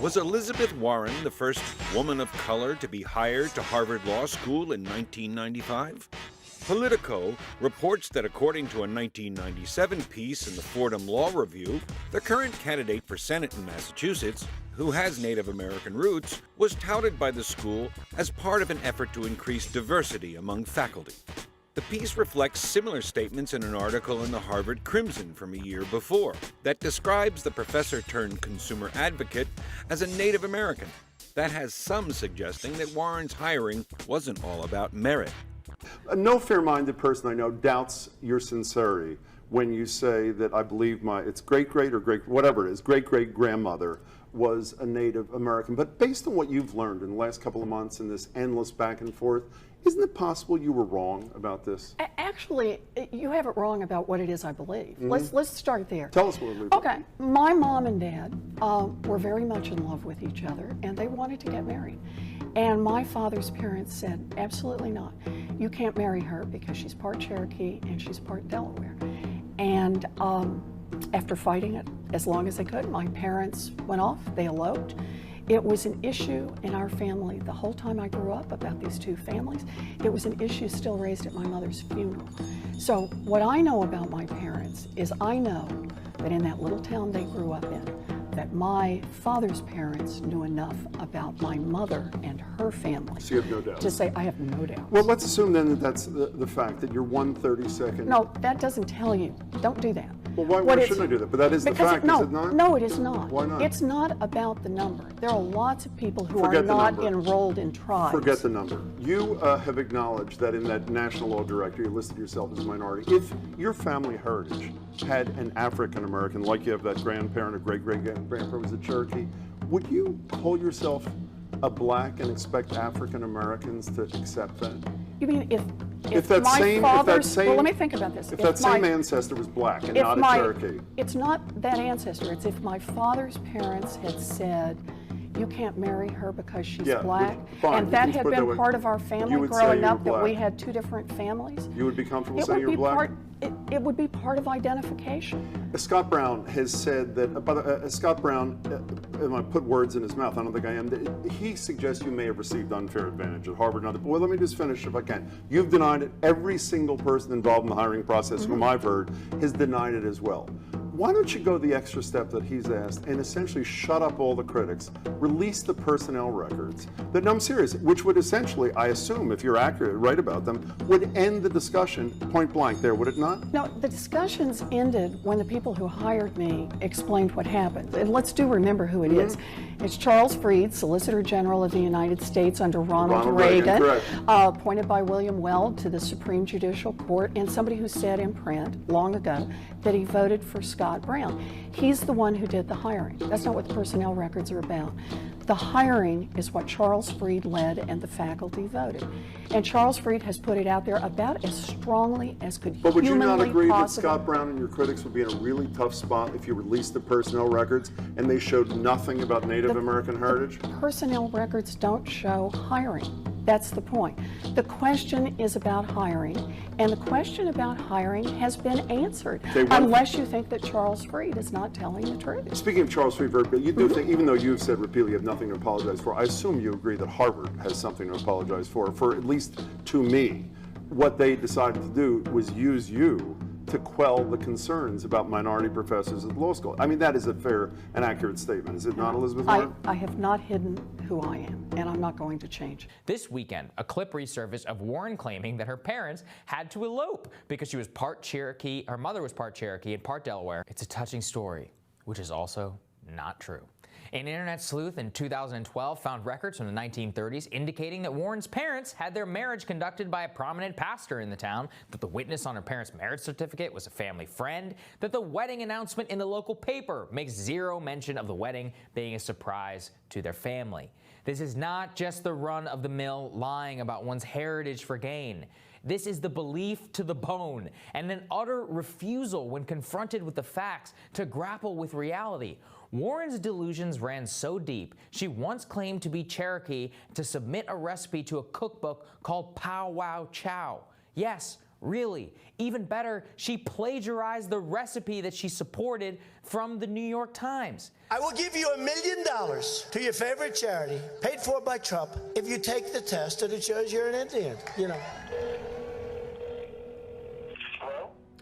Was Elizabeth Warren the first woman of color to be hired to Harvard Law School in 1995? Politico reports that according to a 1997 piece in the Fordham Law Review, the current candidate for Senate in Massachusetts, who has Native American roots, was touted by the school as part of an effort to increase diversity among faculty. The piece reflects similar statements in an article in the Harvard Crimson from a year before that describes the professor-turned-consumer advocate as a Native American. That has some suggesting that Warren's hiring wasn't all about merit. No fair-minded person I know doubts your sincerity when you say that I believe it's great-great or great, whatever it is, great-great-grandmother was a Native American. But based on what you've learned in the last couple of months in this endless back and forth, isn't it possible you were wrong about this? Actually, you have it wrong about what it is I believe. Let's start there. Tell us what we believe. Okay, my mom and dad were very much in love with each other, and they wanted to get married. And my father's parents said, absolutely not. You can't marry her because she's part Cherokee and she's part Delaware. And after fighting it as long as they could, my parents went off, they eloped. It was an issue in our family the whole time I grew up about these two families. It was an issue still raised at my mother's funeral. So what I know about my parents is I know that in that little town they grew up in, that my father's parents knew enough about my mother and her family. So you have no doubt? To say I have no doubt. Well, let's assume then that that's the fact, that you're 1/32nd. No, that doesn't tell you. Don't do that. Well, why shouldn't I do that? But that is the fact, no, is it not? No, it is not. Why not? It's not about the number. There are lots of people who Forget are not the number. enrolled in tribes. Forget the number. You have acknowledged that in that National Law Directory, you listed yourself as a minority. If your family heritage had an African American, like you have that grandparent or great-great-grandparent was a Cherokee, would you call yourself a black and expect African Americans to accept that? You mean if my father's, well, let me think about this. If that same ancestor was black and not a Cherokee. It's not that ancestor. It's if my father's parents had said, you can't marry her because she's black, and that had been part of our family growing up, that we had two different families. You would be comfortable saying you're black? It would be part of identification. Scott Brown has said that, Scott Brown, and I put words in his mouth, I don't think I am, he suggests you may have received unfair advantage at Harvard and other, well, let me just finish if I can. You've denied it. Every single person involved in the hiring process, whom I've heard, has denied it as well. Why don't you go the extra step that he's asked and essentially shut up all the critics, release the personnel records, no, I'm serious, which would essentially, I assume, if you're accurate, right about them, would end the discussion point blank there, would it not? No, the discussions ended when the people who hired me explained what happened. And let's remember who it is. It's Charles Freed, Solicitor General of the United States under Ronald Reagan, appointed by William Weld to the Supreme Judicial Court, and somebody who said in print long ago that he voted for Scott Brown. He's the one who did the hiring. That's not what the personnel records are about. The hiring is what Charles Freed led and the faculty voted. And Charles Freed has put it out there about as strongly as could But would you humanly not agree possible. that Scott Brown and your critics would be in a really tough spot if you released the personnel records and they showed nothing about Native American heritage? Personnel records don't show hiring. That's the point. The question is about hiring, and the question about hiring has been answered, unless you think that Charles Freed is not telling the truth. Speaking of Charles Freed, you do think, even though you've said repeatedly you have nothing to apologize for, I assume you agree that Harvard has something to apologize for at least to me. What they decided to do was use you to quell the concerns about minority professors at law school. I mean, that is a fair and accurate statement, is it not, Elizabeth Warren? I have not hidden who I am, and I'm not going to change. This weekend, a clip resurfaced of Warren claiming that her parents had to elope because she was part Cherokee, her mother was part Cherokee and part Delaware. It's a touching story, which is also not true. An internet sleuth in 2012 found records from the 1930s indicating that Warren's parents had their marriage conducted by a prominent pastor in the town, that the witness on her parents' marriage certificate was a family friend, that the wedding announcement in the local paper makes zero mention of the wedding being a surprise to their family. This is not just the run-of-the-mill lying about one's heritage for gain. This is the belief to the bone and an utter refusal when confronted with the facts to grapple with reality. Warren's delusions ran so deep, she once claimed to be Cherokee to submit a recipe to a cookbook called Pow Wow Chow. Yes, Really, even better, she plagiarized the recipe that she supported from the New York Times. I will give you $1 million to your favorite charity, paid for by Trump, if you take the test and it shows you're an Indian, you know.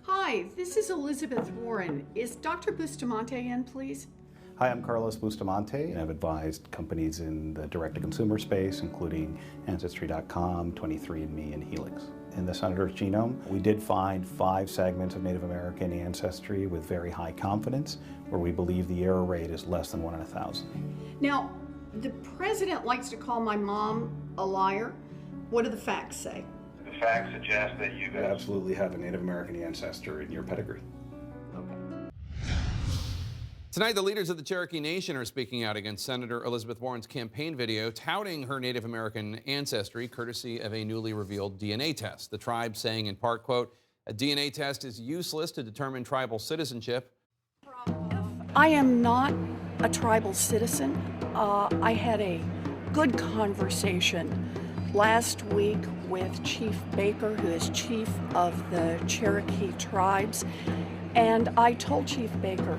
Hi, this is Elizabeth Warren. Is Dr. Bustamante in, please? Hi, I'm Carlos Bustamante, and I've advised companies in the direct-to-consumer space, including Ancestry.com, 23andMe, and Helix. In the Senator's genome, we did find 5 segments of Native American ancestry with very high confidence, where we believe the error rate is less than 1 in 1,000. Now, the president likes to call my mom a liar. What do the facts say? The facts suggest that you absolutely have a Native American ancestor in your pedigree. Tonight, the leaders of the Cherokee Nation are speaking out against Senator Elizabeth Warren's campaign video touting her Native American ancestry courtesy of a newly revealed DNA test. The tribe saying in part, quote, "A DNA test is useless to determine tribal citizenship." I am not a tribal citizen. I had a good conversation last week with Chief Baker, who is chief of the Cherokee tribes, and I told Chief Baker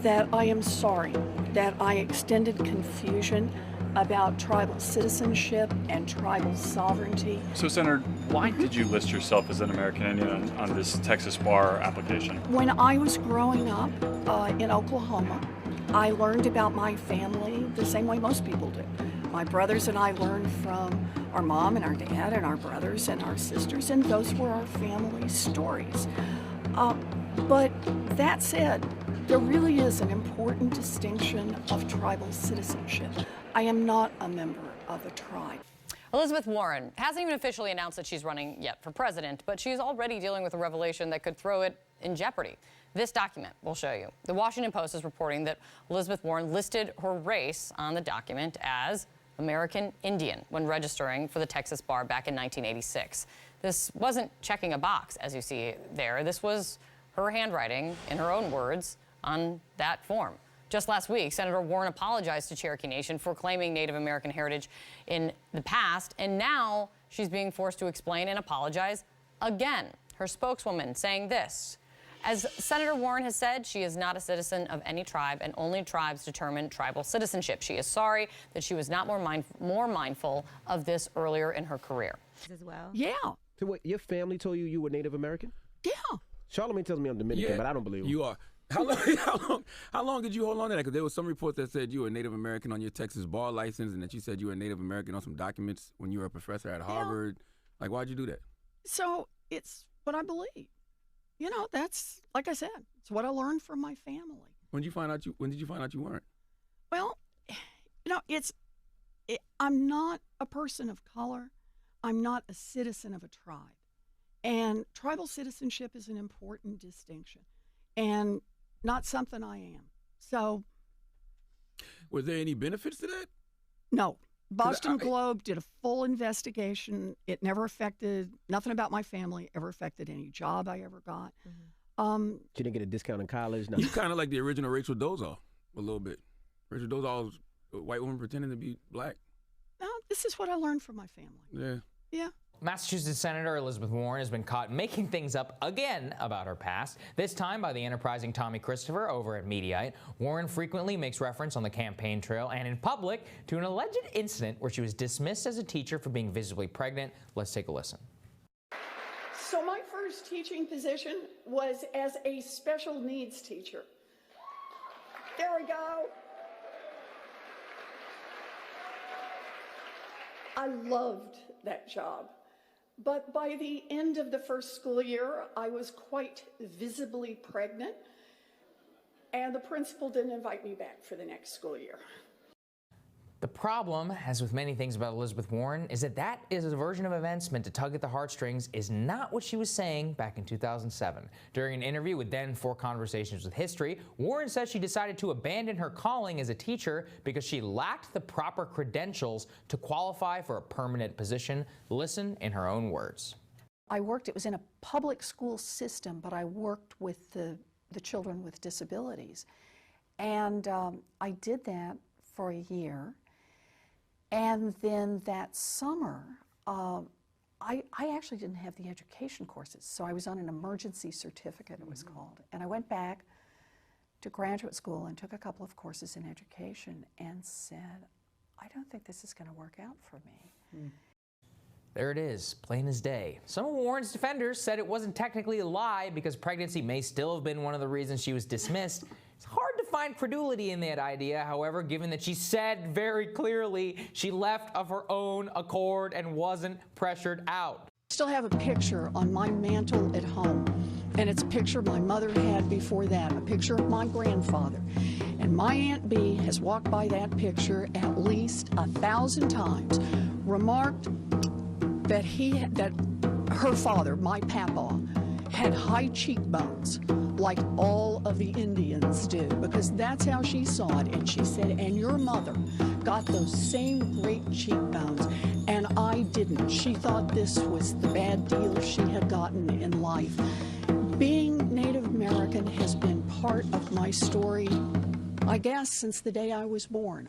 that I am sorry that I extended confusion about tribal citizenship and tribal sovereignty. So, Senator, why did you list yourself as an American Indian on this Texas bar application? When I was growing up in Oklahoma, I learned about my family the same way most people do. My brothers and I learned from our mom and our dad and our brothers and our sisters, and those were our family stories. But that said, there really is an important distinction of tribal citizenship. I am not a member of a tribe. Elizabeth Warren hasn't even officially announced that she's running yet for president, but she's already dealing with a revelation that could throw it in jeopardy. This document will show you. The Washington Post is reporting that Elizabeth Warren listed her race on the document as American Indian when registering for the Texas bar back in 1986. This wasn't checking a box, as you see there. This was her handwriting, in her own words, on that form. Just last week, Senator Warren apologized to Cherokee Nation for claiming Native American heritage in the past, and now she's being forced to explain and apologize again. Her spokeswoman saying this: as Senator Warren has said, she is not a citizen of any tribe, and only tribes determine tribal citizenship. She is sorry that she was not more mindful of this earlier in her career. As well. Yeah. So what, your family told you you were Native American? Yeah. Charlamagne tells me I'm Dominican, but I don't believe him. You are. How long did you hold on to that? Because there was some report that said you were Native American on your Texas bar license, and that you said you were Native American on some documents when you were a professor at Harvard. Like, why'd you do that? So it's what I believe. You know, that's, like I said, it's what I learned from my family. When did you find out you weren't? Well, you know, I'm not a person of color. I'm not a citizen of a tribe. And tribal citizenship is an important distinction, and not something I am. So, was there any benefits to that? No. Boston Globe did a full investigation. It never affected, nothing about my family ever affected any job I ever got. Mm-hmm. She didn't get a discount in college? No. You kind of like the original Rachel Dolezal a little bit. Rachel Dolezal was a white woman pretending to be black. No, this is what I learned from my family. Yeah. Yeah. Massachusetts Senator Elizabeth Warren has been caught making things up again about her past, this time by the enterprising Tommy Christopher over at Mediaite. Warren frequently makes reference on the campaign trail and in public to an alleged incident where she was dismissed as a teacher for being visibly pregnant. Let's take a listen. So my first teaching position was as a special needs teacher. There we go. I loved that job. But by the end of the first school year, I was quite visibly pregnant, and the principal didn't invite me back for the next school year. The problem, as with many things about Elizabeth Warren, is that is a version of events meant to tug at the heartstrings is not what she was saying back in 2007. During an interview with then For Conversations with History, Warren says she decided to abandon her calling as a teacher because she lacked the proper credentials to qualify for a permanent position. Listen in her own words. It was in a public school system, but I worked with the children with disabilities. And I did that for a year. And then that summer, I actually didn't have the education courses, so I was on an emergency certificate, it was called. And I went back to graduate school and took a couple of courses in education and said, I don't think this is going to work out for me. There it is, plain as day. Some of Warren's defenders said it wasn't technically a lie because pregnancy may still have been one of the reasons she was dismissed. It's hard to find credulity in that idea, however, given that she said very clearly she left of her own accord and wasn't pressured out. I still have a picture on my mantle at home, and it's a picture my mother had before that, a picture of my grandfather. And my Aunt Bee has walked by that picture at least 1,000 times, remarked that her father, my papa, had high cheekbones like all of the Indians do, because that's how she saw it. And she said, and your mother got those same great cheekbones, and I didn't. She thought this was the bad deal she had gotten in life. Being Native American has been part of my story, I guess, since the day I was born.